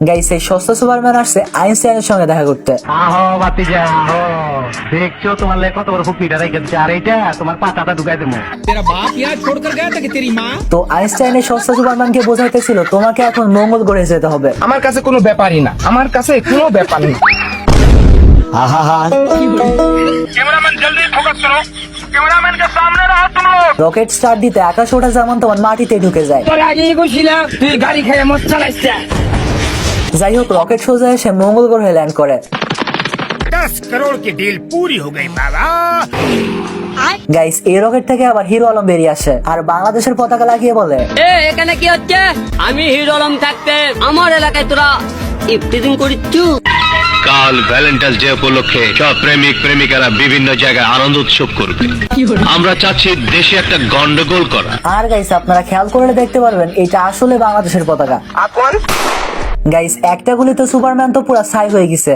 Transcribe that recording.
Guys এই সস্তা Superman আসছে আইনস্টাইনের সঙ্গে দেখা করতে। আহো বাতিজা আহো, দেখছো তোমার লেগে কত বড় ফুপিটা রেখেছে, আর এইটা তোমার পাতাটা ঢুকাই দেবো। तेरा बाप यहाँ छोड़कर गया था कि तेरी माँ? তো আইনস্টাইন এই সস্তা সুপারম্যানকে বোঝাইতেছিল তোমাকে এখন মঙ্গল গ্রহে যেতে হবে। আমার কাছে কোনো ব্যাপারই না, আমার কাছে কোনো ব্যাপার না। कैमरामैन जल्दी फोकस करो, कैमरामैन के सामने रहो तुम लोग। রকেট স্টার্ট দিতে আকাশ ওঠা যেমন তেমন মাটিতে ঢুকে যায়। তোর আগেই কইছিলাম তুই গাড়ি খেয়ে মদ চালাইছিস। যাই হোক রকেট সোজা এসে মঙ্গল গ্রহে ল্যান্ড করে। 10 करोड़ की डील पूरी हो गई बाबा। গাইস এই রকেট থেকে আবার হিরো আলম বেরিয়ে আসে আর বাংলাদেশের পতাকা লাগিয়ে বলে, এখানে কি হচ্ছে? আমি হিরো আলম থাকতে আমার এলাকায় তোরা ইফতিজিং করিচ্ছু। কাল ভ্যালেন্টাইন্স ডে উপলক্ষে সব প্রেমিক প্রেমিকারা বিভিন্ন জায়গায় আনন্দ উৎসব করবে। আমরা চাচ্ছি দেশে একটা গন্ডগোল করা। আর গাইস আপনারা খেয়াল করলে দেখতে পারবেন এটা আসলে বাংলাদেশের পতাকা। গাইস একটা গুলিতে সুপারম্যান তো পুরো ছাই হয়ে গেছে।